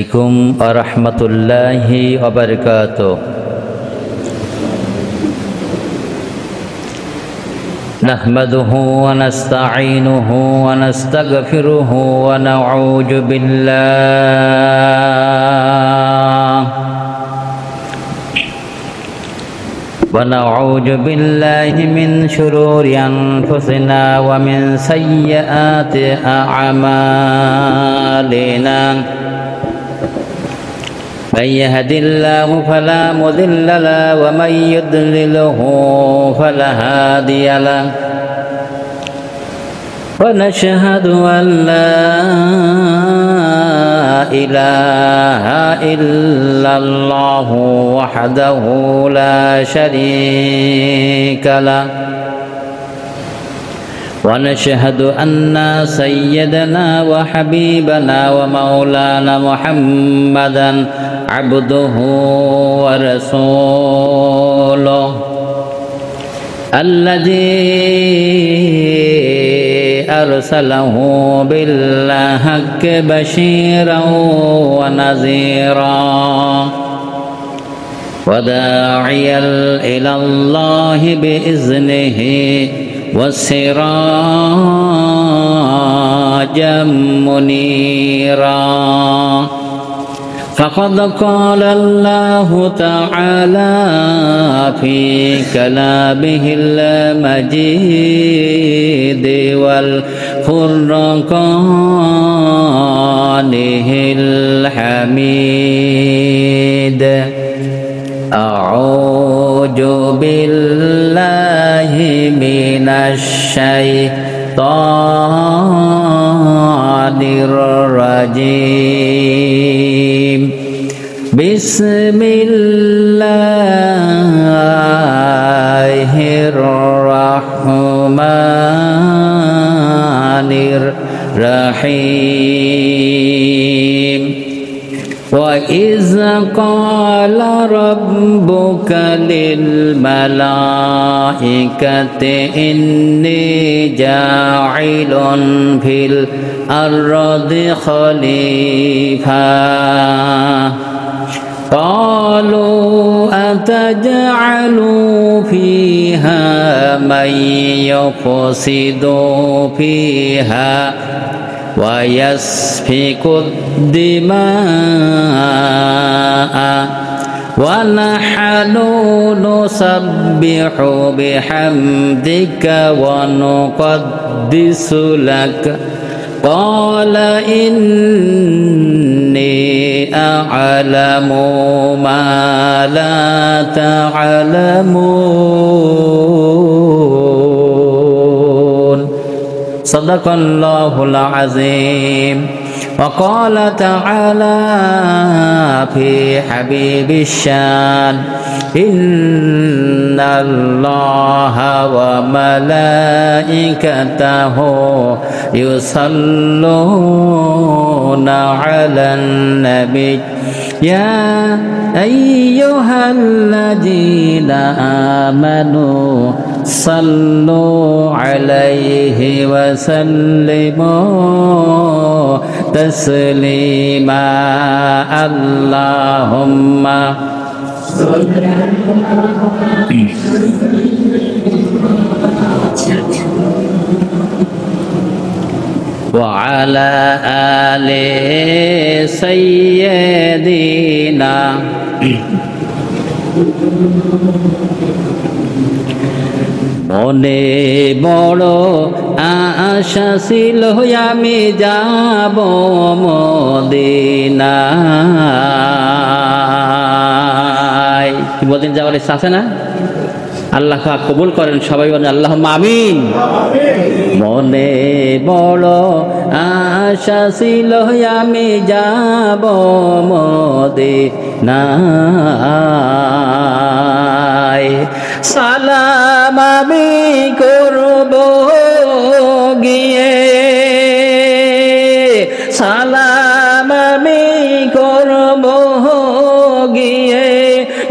عليكم ورحمة الله وبركاته نحمده ونستعينه ونستغفره ونعوذ بالله من شرور أنفسنا ومن سيئات أعمالنا من يهد الله فلا مضل له ومن يضلله فلا هادي له ونشهد أن لا إله إلا الله وحده لا شريك له ونشهد أن سيدنا وحبيبنا ومولانا محمدا عبده ورسوله الذي أرسله بالحق بشيرا ونذيرا وداعيا إلى الله بإذنه وسراجا منيرا فقد قال الله تعالى في كلامه المجيد والفرقانه الحميد أعوذ بالله من الشيطان الرجيم بسم الله الرحمن الرحيم وإذ قال ربك للملائكة إني جاعل في الأرض خليفة قالوا أتجعل فيها من يفسد فيها ويسفك الدماء ونحن نسبح بحمدك ونقدس لك قال إني أعلم ما لا تعلمون صدق الله العظيم وقال تعالى في حبيب الشان إن الله وملائكته يصلون على النبي يا أيها الذين آمنوا صلوا عليه وسلموا تسليما اللهم وعلى آل سيدنا মনে বড় আশা ছিল আমি যাব মদিনায়। কি বলতেন যাওয়ার ইচ্ছা আছে না? আল্লাহ কবুল করেন সবাই বলেন আল্লাহুম্মা আমিন। মনে বড় আশা ছিল আমি যাব মদিনায়। সালাম আমি করব গিয়ে, সালাম আমি করব গিয়ে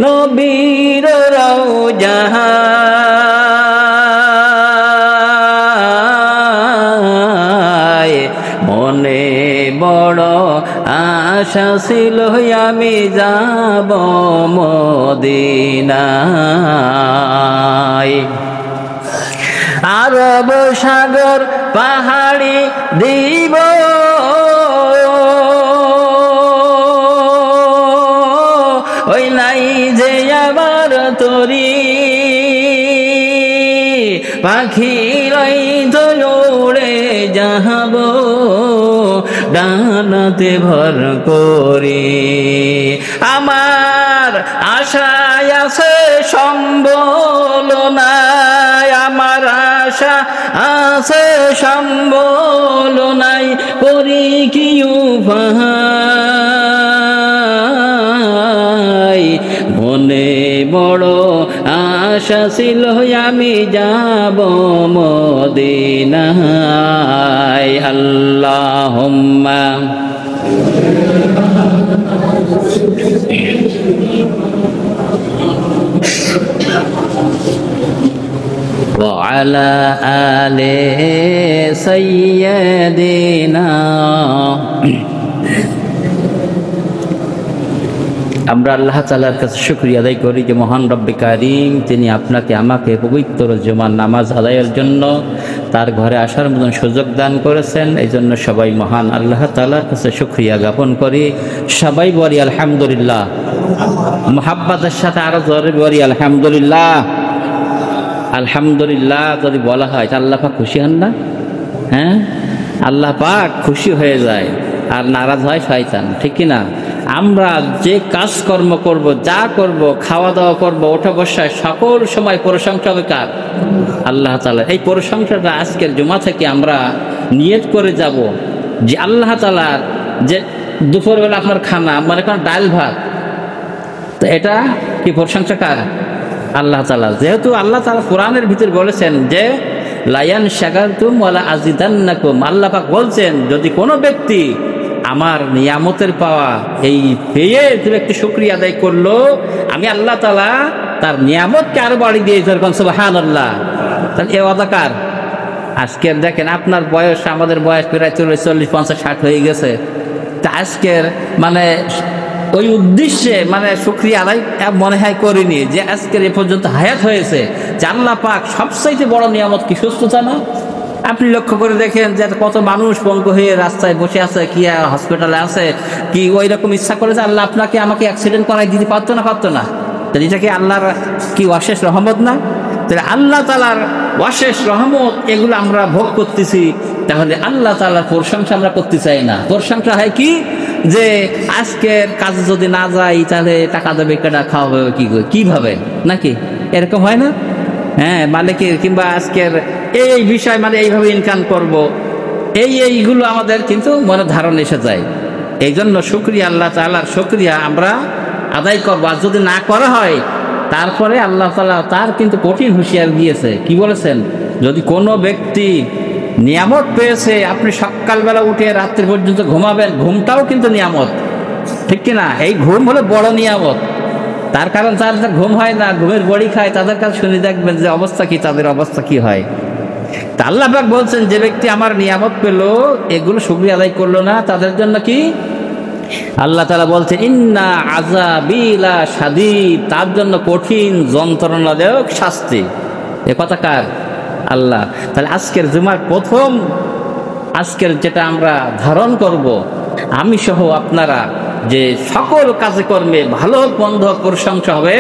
নবীর রওজায়। মনে বড় আশা ছিল আমি যাব মদিনায়। আরব সাগর পাহাড়ি দিব ওই নাই যে আবার তরি, পাখিরাই তো উড়ে যাব ডানাতে ভর করে। আমার আশায় আছে সম্বল নাই, আমার আশা আছে সম্বল নাই, করি কি উপায়। মনে বড় আশা ছিল আমি যাব মদিনায়। আল্লাহুম্মা وعلى آل سيدنا। আমরা আল্লাহ তাআলার কাছে শুকরিয়া আদায় করি যে মহান রব্বে কারীম তিনি আপনাকে আমাকে পবিত্র জুমার নামাজ আদায়ের জন্য তার ঘরে আসার মতন সুযোগ দান করেছেন। এই জন্য সবাই মহান আল্লাহ তাআলার কাছে শুকরিয়া জ্ঞাপন করি। সবাই বলি আলহামদুলিল্লাহ, মুহাব্বতের সাথে আরো জোরে বলি আলহামদুলিল্লাহ। আলহামদুলিল্লাহ যদি বলা হয় তা আল্লাহ পাক খুশি হন না? হ্যাঁ, আল্লাহ পাক খুশি হয়ে যায় আর নারাজ হয় শয়তান, ঠিক কি না? আমরা যে কাজকর্ম করব, যা করব, খাওয়া দাওয়া করব, ওঠা বসায় সকল সময় প্রশংসা হবে কার? আল্লাহ তাআলা। এই প্রশংসাটা আজকের জুমা থেকে আমরা নিয়ত করে যাব যে আল্লাহ তাআলার যে দুপুরবেলা আপনার খানা মানে কোন ডাল ভাত, তো এটা কি প্রশংসা কার? আল্লাহ তাআলা। যেহেতু আল্লাহ তাআলা কোরআনের ভিতর বলেছেন যে লায়ান শাকারতুম ওয়ালা আযিদান্নাকুম, আল্লাহ পাক বলছেন যদি কোনো ব্যক্তি আমার নিয়ামতের পাওয়া এই পেয়ে যে ব্যক্তি শুকরিয়া আদায় করলো, আমি আল্লাহ তাআলা তার নিয়ামতকে আরো বাড়িয়ে দিয়ে যেরকম সুবহানাল্লাহ। তাহলে এ অদাকার আজকের দেখেন আপনার বয়স আমাদের বয়স প্রায় 40-50-60 হয়ে গেছে। তা আজকের মানে ওই উদ্দেশ্যে মানে শুকরিয়া আদায় মনে হয় করিনি যে আজকের এ পর্যন্ত হায়াত হয়েছে। যে আল্লাহ পাক সবচাইতে বড় নিয়ামত কি সুস্থতা না? আপনি লক্ষ্য করে দেখেন যে কত মানুষ পঙ্গু হয়ে রাস্তায় বসে আছে, কি হসপিটালে আছে, কি ওই রকম ইচ্ছা করে যে আল্লাহ আপনাকে আমাকে অ্যাক্সিডেন্ট করাই দিতে পারতো না? তাহলে এটা কি আল্লাহর কি অশেষ রহমত না? তাহলে আল্লাহ তাআলার অশেষ রহমত এগুলো আমরা ভোগ করতেছি, তাহলে আল্লাহ তাআলার প্রশংসা আমরা করতে চাই না। প্রশংসা হয় কি যে আজকের কাজে যদি না যাই তাহলে টাকা দেবে কেটা, খাওয়াবে কিভাবে, নাকি এরকম হয় না? হ্যাঁ, মালিকের কিংবা আজকের এই বিষয় মানে এইভাবে ইনকাম করব, এইগুলো আমাদের কিন্তু মনে ধারণা এসে যায়। এই জন্য শুকরিয়া, আল্লাহ তাআলার শুকরিয়া আমরা আদায় করবো। আর যদি না করা হয় তারপরে আল্লাহ তাআলা তার কিন্তু কঠিন হুঁশিয়ার দিয়েছে। কি বলেছেন? যদি কোনো ব্যক্তি নিয়ামত পেয়েছে, আপনি সকালবেলা উঠে রাত্রি পর্যন্ত ঘুমাবেন, ঘুমটাও কিন্তু নিয়ামত, ঠিক কিনা? এই ঘুম হলো বড় নিয়ামত। তার কারণ যাদের ঘুম হয় না, ঘুমের বড়ি খায়, তাদের কাছে শুনে দেখবেন যে অবস্থা কি, তাদের অবস্থা কি হয়। তা আল্লাহ পাক বলছেন যে ব্যক্তি আমার নিয়ামত পেল, এগুলো শুকরিয়া আদায় করলো না, তাদের জন্য কি আল্লাহ তাআলা বলছেন ইন্না আযাবি লা শাদীদ, তার জন্য কঠিন যন্ত্রণাদায়ক শাস্তি। এ কথা কার? আল্লাহ। তাহলে আজকের জুমার প্রথম আজকের যেটা আমরা ধারণ করব, আমি সহ আপনারা, যে সকল কাজে কর্মে ভালো হোক মন্দ হোক প্রশংসা হবে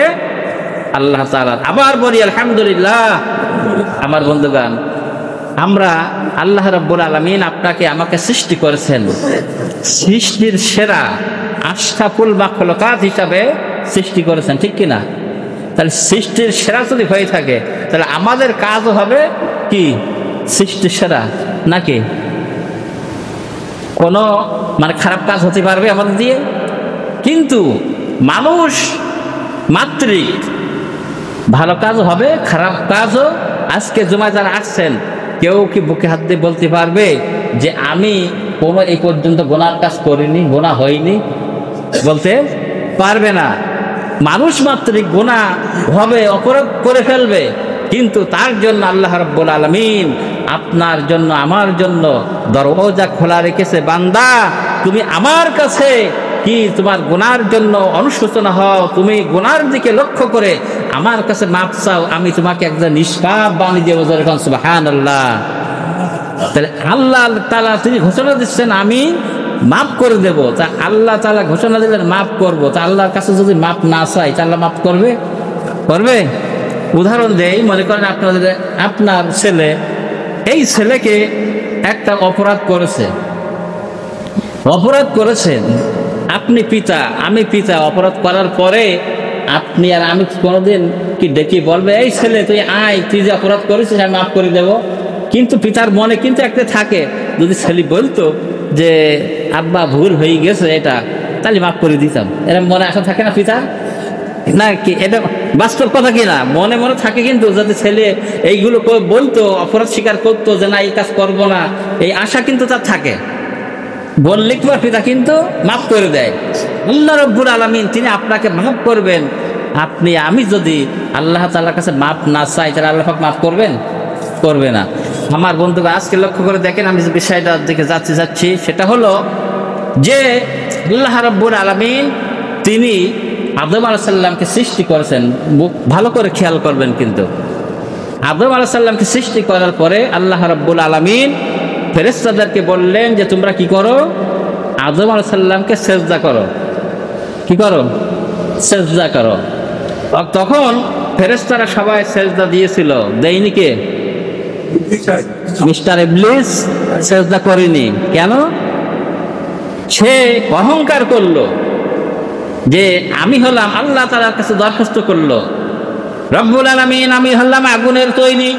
আল্লাহ তাআলার। আবার বলি আলহামদুলিল্লাহ। আমার বন্ধুগণ, আমরা আল্লাহ রাব্বুল আলামিন আপনাকে আমাকে সৃষ্টি করেছেন, সৃষ্টির সেরা আশরাফুল মাখলুকাত হিসাবে সৃষ্টি করেছেন, ঠিক কিনা? তাহলে সৃষ্টির সেরা যদি হয়ে থাকে তাহলে আমাদের কাজও হবে কি সৃষ্টির সেরা, নাকি কোনো মানে খারাপ কাজ হতে পারবে আমাদের দিয়ে? কিন্তু মানুষ মাত্রিক, ভালো কাজ হবে খারাপ কাজও। আজকে জুমায় যারা আসছেন কেউ কি বুকে হাত দিয়ে বলতে পারবে যে আমি কোনো এই পর্যন্ত গুনাহ কাজ করিনি, গুনাহ হয়নি? বলতে পারবে না। মানুষ মাত্রিক গুনাহ হবে, অপরাধ করে ফেলবে, কিন্তু তার জন্য আল্লাহ রাব্বুল আলামিন আপনার জন্য আমার জন্য দরওয়াজা খোলা রেখেছে। বান্দা, তুমি আমার কাছে কি তোমার গুনার জন্য অনুশোচনা হও, তুমি গুনার দিকে লক্ষ্য করে আমার কাছে মাপ চাও, আমি তোমাকে একজন নিষ্পাপ বানিয়ে দেবো। সুবহানাল্লাহ। তাহলে আল্লাহ তাআলা তিনি ঘোষণা দিচ্ছেন আমি মাফ করে দেব। তা আল্লাহ তাআলা ঘোষণা দিলেন মাফ করব, তা আল্লাহর কাছে যদি মাফ না চাই তা আল্লাহ মাফ করবে? করবে? উদাহরণ দেই, মনে করেন আপনার ছেলে, এই ছেলেকে একটা অপরাধ করেছেন, আপনি পিতা, আমি পিতা, অপরাধ করার পরে আপনি আর আমি কোনোদিন কি ডেকে বলবে এই ছেলে তুই আয়, তুই যে অপরাধ করেছিস আমি মাফ করে দেব? কিন্তু পিতার মনে কিন্তু একটা থাকে, যদি ছেলে বলতো যে আব্বা ভুল হয়ে গেছে এটা, তাহলে মাফ করে দিতাম, এরকম মনে আশা থাকে না পিতার? না কি এটা বাস্তব কথা কিনা? মনে মনে থাকে কিন্তু, যাতে ছেলে এইগুলো বলতো, অপরাধ স্বীকার করতো যে না এই কাজ করবো না, এই আশা কিন্তু তার থাকে। বললে তোমার পিতা কিন্তু মাফ করে দেয়। আল্লাহ রব্বুল আলামিন তিনি আপনাকে মাফ করবেন। আপনি আমি যদি আল্লাহ তাআলার কাছে মাফ না চাই, তাহলে আল্লাহ পাক মাফ করবেন? করবে না। আমার বন্ধুরা আজকে লক্ষ্য করে দেখেন, আমি যে বিষয়টার দিকে যাচ্ছি সেটা হলো যে আল্লাহ রব্বুল আলামিন তিনি আদম আলাইহিস সালামকে সৃষ্টি করেছেন। ভালো করে খেয়াল করবেন কিন্তু, আদম আলাইহিস সালামকে সৃষ্টি করার পরে আল্লাহ রব্বুল আলামিন ফেরেশতাদেরকে বললেন যে তোমরা কি করো? আদম আলাইহিস সালামকে সেজদা করো। কি করো? সেজদা করো। তখন ফেরেশতারা সবাই সেজদা দিয়েছিল, দেয়নি কে? মিস্টার ইবলিস সেজদা করেনি। কেন? সে অহংকার করলো যে আমি হলাম, আল্লাহ তাআলার কাছে দরখাস্ত করলো, রব্বুল আলামিন আমি হলাম আগুনের তৈরি,